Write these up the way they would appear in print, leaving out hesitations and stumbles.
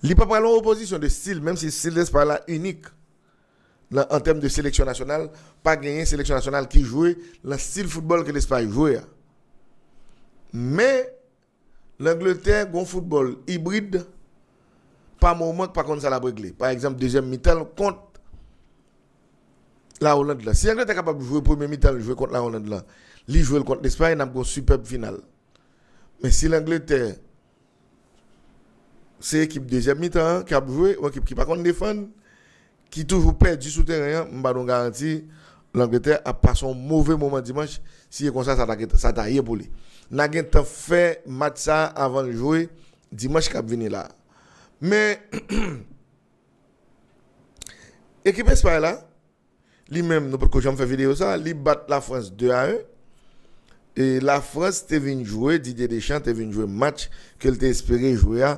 Il pas prendre opposition de style, même si le style d'Espagne là unique. Là, en termes de sélection nationale, pas gagné sélection nationale qui jouait le style football que l'Espagne jouait. Mais l'Angleterre a un football hybride, par moment, par contre, ça l'a réglé. Par exemple, deuxième mi-temps contre la Hollande là. Si l'Angleterre est capable de jouer premier mi-temps, jouer contre la Hollande là, lui jouer contre l'Espagne, il a une superbe finale. Mais si l'Angleterre, c'est l'équipe deuxième mi-temps qui a joué, ou équipe qui pas contre défendre, qui toujours perdu sous terrain, je ne garantis l'Angleterre a passé un mauvais moment dimanche. Si c'est comme ça, ça t'a pour lui. N'a pas fait match ça avant de jouer dimanche qui a venu là. Mais l'équipe Espagne là, lui-même, nous pouvons jamais faire vidéo ça, il bat la France 2-1. Et la France était venue jouer, Didier Deschamps était venu jouer match qu'elle était espéré jouer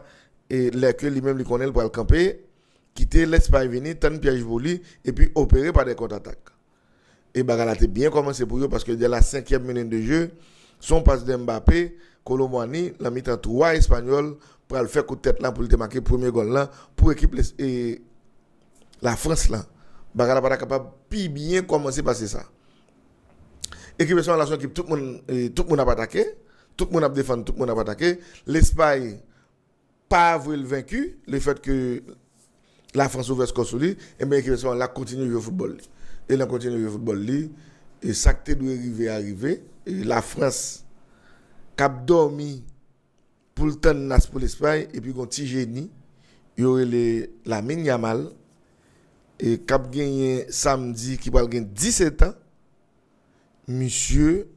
et que lui-même lui connaît pour le camper, quitter l'Espagne venir, tant piège pour lui et puis opérer par des contre-attaques. Et Bagala a bien commencé pour eux parce que dès la 5e minute de jeu, son passe d'Mbappé, Colomboani, la mi-temps 3 Espagnols pour le faire coup de tête là pour le marquer le premier goal là pour l'équipe et la France là. Bagala pas capable de bien commencer par ça. Équipe de la équipe, tout le monde a attaqué, tout le monde a défendu, tout le monde a attaqué. L'Espagne pas avoué le vaincu, le fait que la France ouvre score sur lui, et bien l'équipe de la continue de jouer au football. Et la continue de jouer au football, et ça qui doit arriver, et la France qui a dormi pour le temps de pour l'Espagne, et puis un petit génie, il y aurait la mine Yamal, et qui a gagné samedi, qui va gagner 17 ans. Monsieur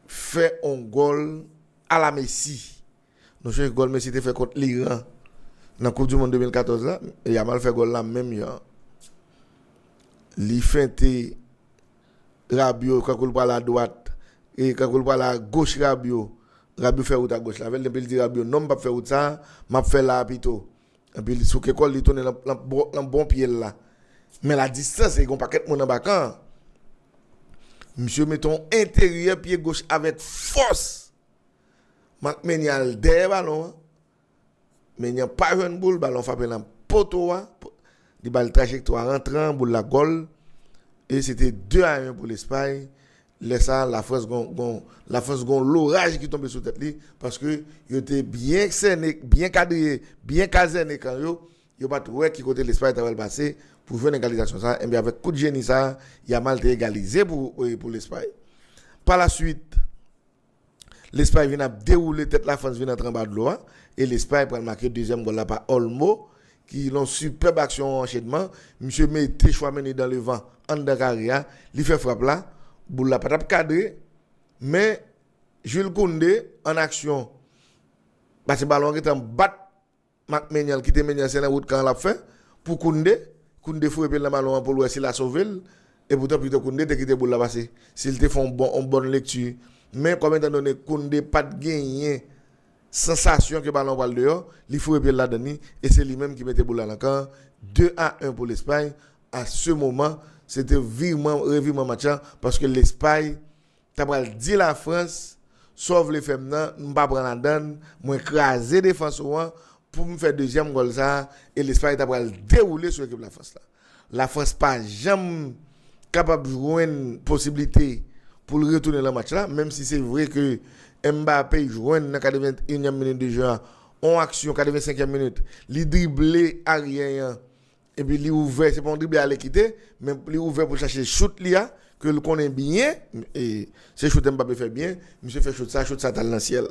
fait un goal à la Messi. Nous avons goal Messi fait contre l'Iran dans la Coupe du Monde 2014 là, et Yamal fait goal là même hier. Il fait Rabiot quand il parle à droite et quand il parle à gauche Rabiot fait route à gauche là. Avec il dit Rabiot non pas faire route ça, m'a fait là plutôt. Et puis sous que il tourne dans bon pied là. Mais la distance il y a un paquet de monde en bas. Monsieur mettons intérieur pied gauche avec force. Marc Ménial derrière ballon. Mais il n'y a pas une boule, ballon frappé dans poteau. Il balle trajectoire rentrant boule la goal et c'était 2-1 pour l'Espagne. Laissa la France gon l'orage qui tombait sur tête li parce que il était bien cerné, bien cadré, bien caserné quand yo pas trouvé qui côté l'Espagne t'avait passé pour jouer une égalisation ça et bien avec coup de génie ça il a mal été égalisé pour l'Espagne. Par la suite l'Espagne vient à dérouler tête la France vient entrer en bas de l'eau et l'Espagne prend marquer deuxième goal là par Olmo qui l'ont superbe action en enchaînement monsieur mettait choix mené dans le vent en de carrière il fait frappe là boule la pas cadré mais Jules Koundé en action parce que ballon qui est en bat Marc Ménial qui était Ménial c'est la route quand l'a fait pour Koundé frappe le ballon pour l'ouest il a sauvé et pourtant plutôt Koundé te quitté boule la passer s'il te font une bonne lecture mais comme étant donné Koundé pas de gagner sensation que ballon va dehors il faut repier là-dedans et c'est lui-même qui mettait boule là encore 2-1 pour l'Espagne à ce moment c'était revirement match parce que l'Espagne t'a dit la France sauve les femmes nous pas prendre la donne moi écraser défense pour me faire deuxième goal ça et l'Espagne t'a dérouler sur l'équipe de la France là. La France pas jamais capable de jouer une possibilité pour retourner le match là même si c'est vrai que Mbappé joue dans la 81e minute de jeu en action 85e minute li dribbler arrière et puis il ouvert c'est pas un dribble à l'équité mais il ouvert pour chercher shoot là que le connaît bien et c'est shoot Mbappé fait bien monsieur fait shoot ça dans le ciel.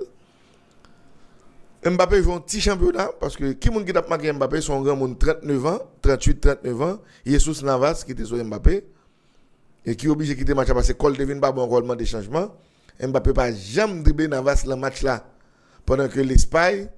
Mbappé joue un petit championnat parce que qui monde qui t'a marqué Mbappé son grand monde 39 ans 39 ans Jesus Navas qui était sur Mbappé et qui obligé quitter match parce que Cole devine pas bon rôlement de changement Mbappé pas jamais dribbler Navas le match là pendant que l'Espagne